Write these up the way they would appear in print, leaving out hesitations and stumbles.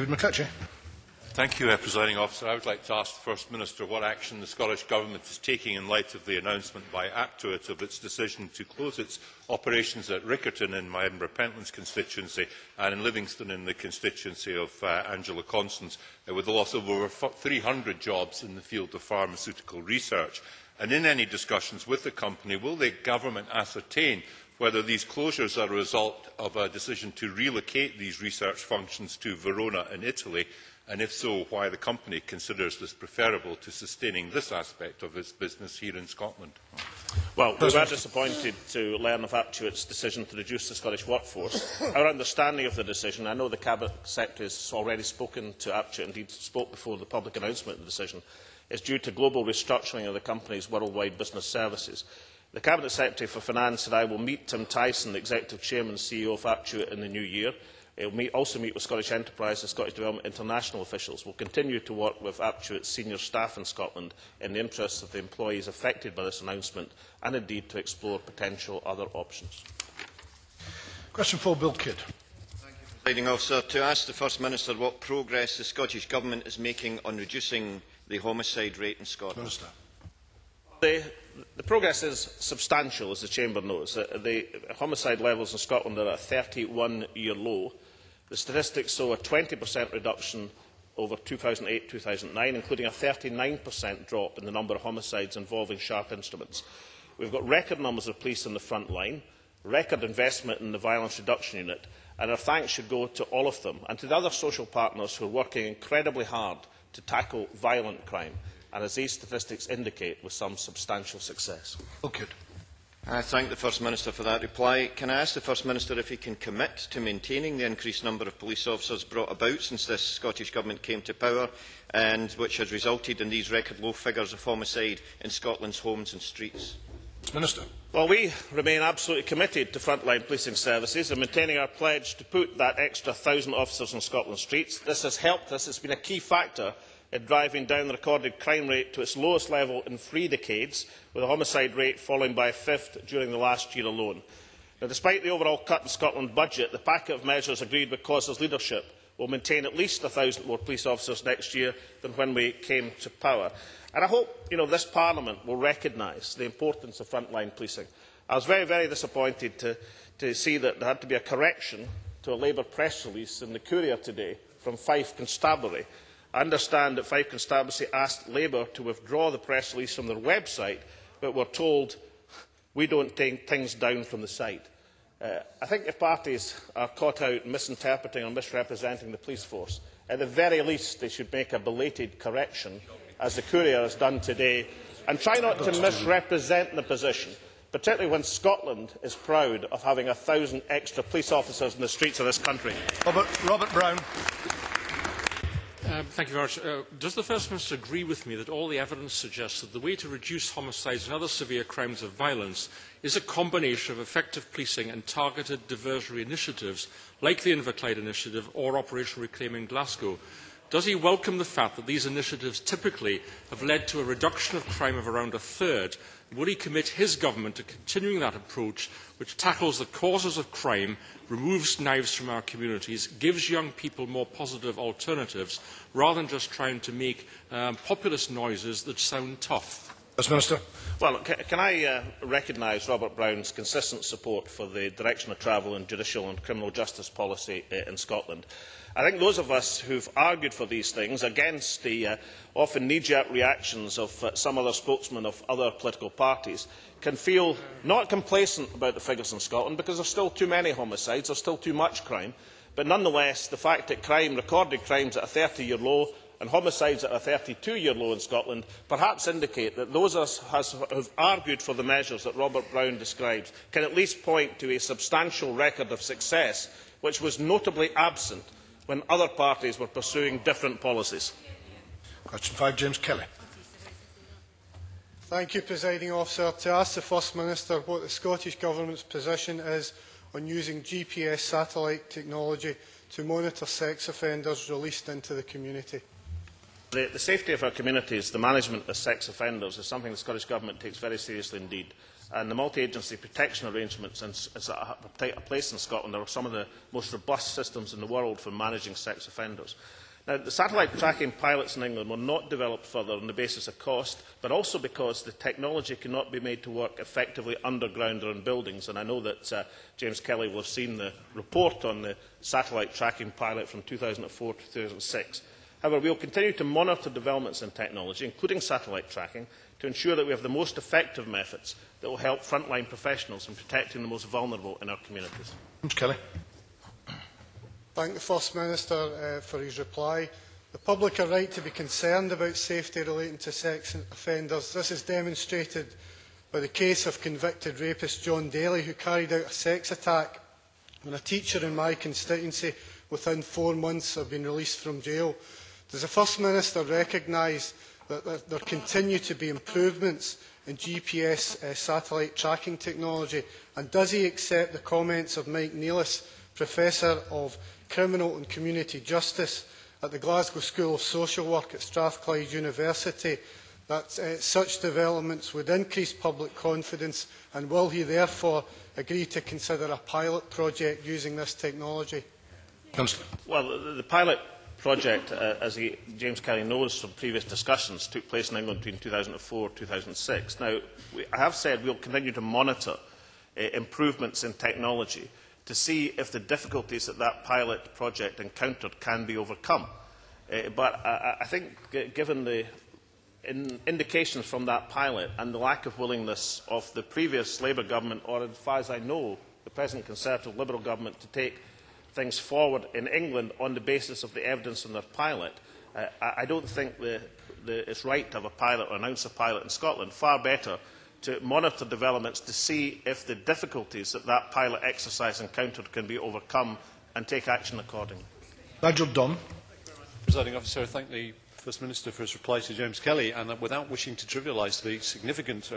David McCutcheon. Thank you, Presiding Officer. I would like to ask the First Minister what action the Scottish Government is taking in light of the announcement by Actuate of its decision to close its operations at Riccarton in my Edinburgh Pentlands constituency and in Livingston in the constituency of Angela Constance, with the loss of over 300 jobs in the field of pharmaceutical research. And in any discussions with the company, will the Government ascertain whether these closures are a result of a decision to relocate these research functions to Verona in Italy, and if so, why the company considers this preferable to sustaining this aspect of its business here in Scotland? Well, we were disappointed to learn of Actuate's decision to reduce the Scottish workforce. Our understanding of the decision, I know the Cabinet Secretary has already spoken to Actuate, indeed spoke before the public announcement of the decision, is due to global restructuring of the company's worldwide business services. The Cabinet Secretary for Finance and I will meet Tim Tyson, the Executive Chairman and CEO of Actuate, in the new year. He will also meet with Scottish Enterprise and Scottish Development International officials. We will continue to work with Actuate's senior staff in Scotland in the interests of the employees affected by this announcement and indeed to explore potential other options. Question 4, Bill Kidd. Presiding Officer, to ask the First Minister what progress the Scottish Government is making on reducing the homicide rate in Scotland. Minister. The progress is substantial, as the Chamber knows. The homicide levels in Scotland are at a 31-year low. The statistics show a 20% reduction over 2008-2009, including a 39% drop in the number of homicides involving sharp instruments. We have got record numbers of police on the front line, record investment in the Violence Reduction Unit, and our thanks should go to all of them and to the other social partners who are working incredibly hard to tackle violent crime, and as these statistics indicate, with some substantial success. Okay. I thank the First Minister for that reply. Can I ask the First Minister if he can commit to maintaining the increased number of police officers brought about since this Scottish Government came to power, and which has resulted in these record low figures of homicide in Scotland's homes and streets? Minister. Well, we remain absolutely committed to frontline policing services and maintaining our pledge to put that extra 1,000 officers on Scotland's streets. This has helped us. It has been a key factor in driving down the recorded crime rate to its lowest level in 3 decades, with the homicide rate falling by a fifth during the last year alone. Now, despite the overall cut in Scotland's budget, the packet of measures agreed with Cause's leadership will maintain at least 1,000 more police officers next year than when we came to power. And I hope this Parliament will recognise the importance of frontline policing. I was very, very disappointed to see that there had to be a correction to a Labour press release in the Courier today from Fife Constabulary. I understand that Fife Constabulary asked Labour to withdraw the press release from their website, but were told, we don't take things down from the site. I think if parties are caught out misinterpreting or misrepresenting the police force, at the very least they should make a belated correction, as the Courier has done today, and try not to misrepresent the position, particularly when Scotland is proud of having 1,000 extra police officers in the streets of this country. Robert Brown. Thank you very much. Does the First Minister agree with me that all the evidence suggests that the way to reduce homicides and other severe crimes of violence is a combination of effective policing and targeted diversionary initiatives like the Inverclyde Initiative or Operation Reclaiming Glasgow? Does he welcome the fact that these initiatives typically have led to a reduction of crime of around a third? Will he commit his government to continuing that approach, which tackles the causes of crime, removes knives from our communities, gives young people more positive alternatives, rather than just trying to make populist noises that sound tough? Yes, Minister. Well, can I recognise Robert Brown's consistent support for the direction of travel in judicial and criminal justice policy in Scotland? I think those of us who have argued for these things against the often knee-jerk reactions of some other spokesmen of other political parties can feel not complacent about the figures in Scotland, because there are still too many homicides, there is still too much crime, but nonetheless the fact that recorded crimes at a 30-year low and homicides at a 32-year low in Scotland perhaps indicate that those of us who have argued for the measures that Robert Brown describes can at least point to a substantial record of success which was notably absent when other parties were pursuing different policies. Question 5, James Kelly. Thank you, Presiding Officer. To ask the First Minister what the Scottish Government's position is on using GPS satellite technology to monitor sex offenders released into the community. The safety of our communities, the management of sex offenders, is something the Scottish Government takes very seriously indeed. and the multi-agency protection arrangements that take place in Scotland are some of the most robust systems in the world for managing sex offenders. Now, the satellite tracking pilots in England were not developed further on the basis of cost, but also because the technology cannot be made to work effectively underground or in buildings. And I know that James Kelly will have seen the report on the satellite tracking pilot from 2004 to 2006. However, we will continue to monitor developments in technology, including satellite tracking, to ensure that we have the most effective methods that will help frontline professionals in protecting the most vulnerable in our communities. James Kelly. Thank the First Minister for his reply. The public are right to be concerned about safety relating to sex offenders. This is demonstrated by the case of convicted rapist John Daly, who carried out a sex attack on a teacher in my constituency within 4 months of being released from jail. Does the First Minister recognise that there continue to be improvements in GPS satellite tracking technology, and does he accept the comments of Mike Nealis, Professor of Criminal and Community Justice at the Glasgow School of Social Work at Strathclyde University, that such developments would increase public confidence, and will he therefore agree to consider a pilot project using this technology? Well, the pilot project, as James Kelly knows from previous discussions, took place in England between 2004 and 2006. Now, I have said we will continue to monitor improvements in technology to see if the difficulties that that pilot project encountered can be overcome. But I think, given the indications from that pilot and the lack of willingness of the previous Labour government, or as far as I know, the present Conservative Liberal government, to take things forward in England on the basis of the evidence in their pilot, I don't think it's right to have a pilot or announce a pilot in Scotland. Far better to monitor developments to see if the difficulties that that pilot exercise encountered can be overcome and take action accordingly. Nigel Dunn. Presiding Officer, I thank the First Minister for his reply to James Kelly, and without wishing to trivialise the significant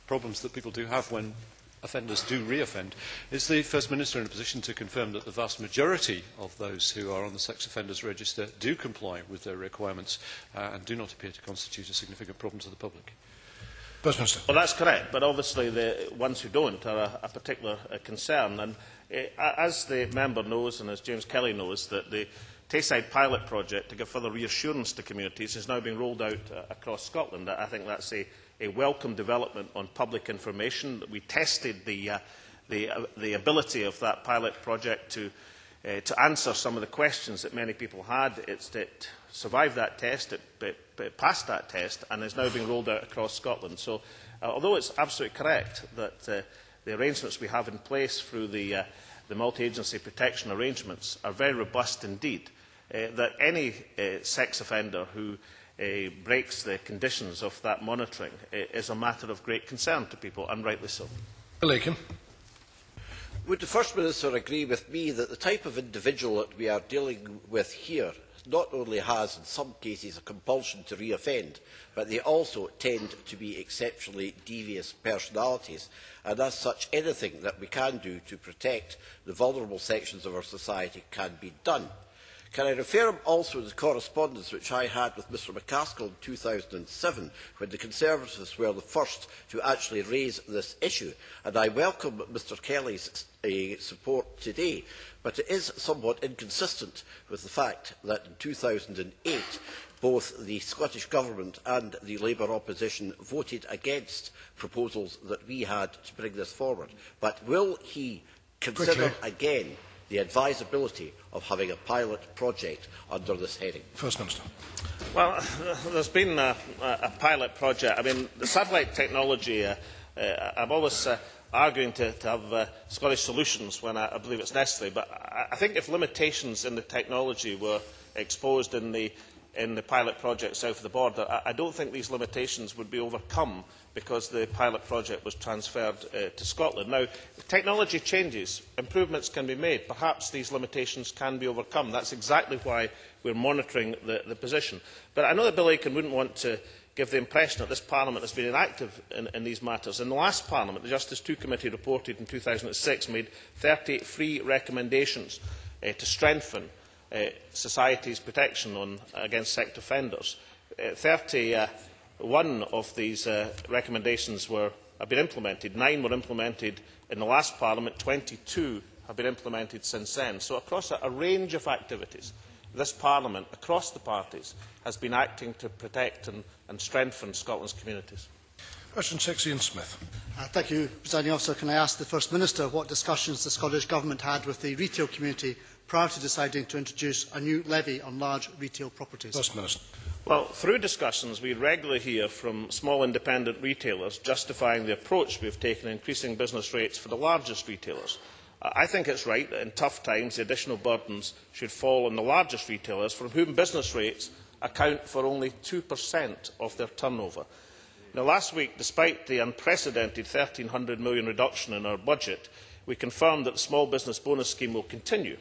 problems that people do have when offenders do re-offend, is the First Minister in a position to confirm that the vast majority of those who are on the sex offenders register do comply with their requirements and do not appear to constitute a significant problem to the public? First Minister. Well, that's correct, but obviously the ones who don't are a particular concern. And as the member knows, and as James Kelly knows, that the Tayside pilot project, to give further reassurance to communities, is now being rolled out across Scotland. I think that's a welcome development on public information. We tested the ability of that pilot project to answer some of the questions that many people had. It survived that test, it passed that test, and is now being rolled out across Scotland. So, although it's absolutely correct that the arrangements we have in place through the multi-agency protection arrangements are very robust indeed, that any sex offender who breaks the conditions of that monitoring is a matter of great concern to people, and rightly so. Lakin. Would the First Minister agree with me that the type of individual that we are dealing with here not only has, in some cases, a compulsion to re-offend, but they also tend to be exceptionally devious personalities, and as such, anything that we can do to protect the vulnerable sections of our society can be done? Can I refer him also to the correspondence which I had with Mr McCaskill in 2007, when the Conservatives were the first to actually raise this issue? And I welcome Mr Kelly's support today, but it is somewhat inconsistent with the fact that in 2008 both the Scottish Government and the Labour opposition voted against proposals that we had to bring this forward. But will he consider again the advisability of having a pilot project under this heading? First Minister. Well, there's been a pilot project. I mean, the satellite technology, I'm always arguing to have Scottish solutions when I believe it's necessary, but I think if limitations in the technology were exposed in the pilot project south of the border, I don't think these limitations would be overcome because the pilot project was transferred to Scotland. Now, if technology changes, improvements can be made. Perhaps these limitations can be overcome. That's exactly why we're monitoring the position. But I know that Bill Aiken wouldn't want to give the impression that this Parliament has been inactive in these matters. In the last Parliament, the Justice 2 Committee reported in 2006 made 33 recommendations to strengthen society's protection against sex offenders. 31 of these recommendations were have been implemented. 9 were implemented in the last Parliament, 22 have been implemented since then. So across a range of activities, this Parliament, across the parties, has been acting to protect and strengthen Scotland's communities. Question 6, Ian Smith. Thank you, Presiding Officer. Can I ask the First Minister what discussions the Scottish Government had with the retail community prior to deciding to introduce a new levy on large retail properties? First Minister. Well, through discussions, we regularly hear from small independent retailers justifying the approach we have taken in increasing business rates for the largest retailers. I think it is right that in tough times the additional burdens should fall on the largest retailers, from whom business rates account for only 2% of their turnover. Now, last week, despite the unprecedented £1,300 million reduction in our budget, we confirmed that the small business bonus scheme will continue,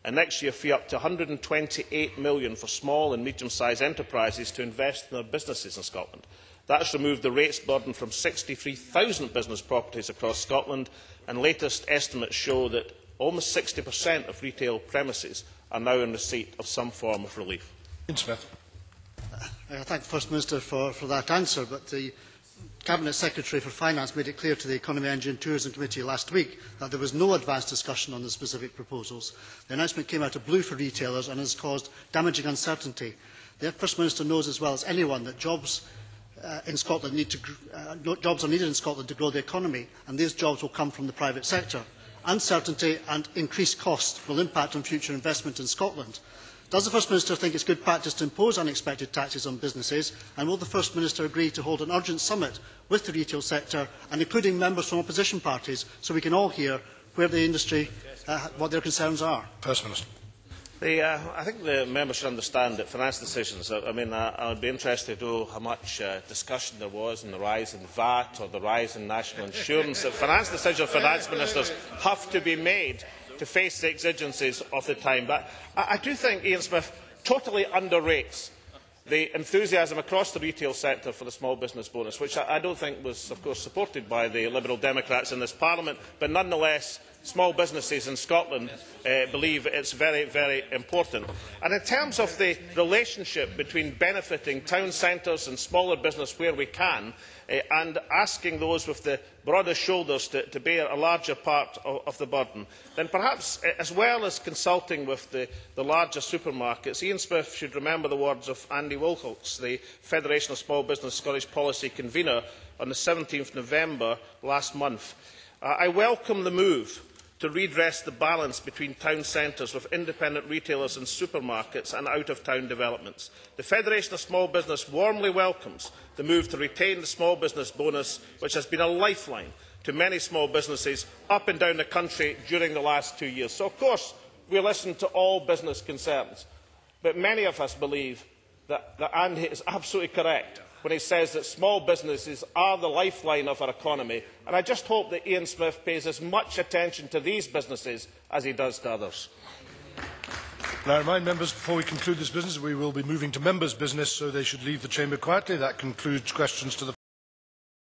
and next year free up to £128 million for small and medium-sized enterprises to invest in their businesses in Scotland. That has removed the rates burden from 63,000 business properties across Scotland, and latest estimates show that almost 60% of retail premises are now in receipt of some form of relief. Ian Smith. I thank the First Minister for that answer, but the Cabinet Secretary for Finance made it clear to the Economy, Energy and Tourism Committee last week that there was no advanced discussion on the specific proposals. The announcement came out of blue for retailers and has caused damaging uncertainty. The First Minister knows as well as anyone that jobs in Scotland jobs are needed in Scotland to grow the economy, and these jobs will come from the private sector. Uncertainty and increased costs will impact on future investment in Scotland. Does the First Minister think it is good practice to impose unexpected taxes on businesses, and will the First Minister agree to hold an urgent summit with the retail sector, and including members from opposition parties, so we can all hear where the industry, what their concerns are? First Minister. I think the members should understand that finance decisions, I would be interested to know how much discussion there was on the rise in VAT or the rise in national insurance. That finance decisions of finance ministers have to be made to face the exigencies of the time. But I do think Ian Smith totally underrates the enthusiasm across the retail sector for the small business bonus, which I don't think was, of course, supported by the Liberal Democrats in this Parliament, but nonetheless small businesses in Scotland believe it is very, very important. And in terms of the relationship between benefiting town centres and smaller business where we can, and asking those with the broader shoulders to bear a larger part of the burden, then perhaps, as well as consulting with the larger supermarkets, Ian Smith should remember the words of Andy Wilcox, the Federation of Small Business Scottish Policy convener, on the 17th November last month. I welcome the move to redress the balance between town centres with independent retailers and supermarkets and out-of-town developments. The Federation of Small Business warmly welcomes the move to retain the small business bonus, which has been a lifeline to many small businesses up and down the country during the last 2 years. So, of course, we listen to all business concerns, but many of us believe that Andy is absolutely correct when he says that small businesses are the lifeline of our economy, and I just hope that Ian Smith pays as much attention to these businesses as he does to others. Now, I remind members, before we conclude this business, we will be moving to members' business, so they should leave the chamber quietly. That concludes questions to the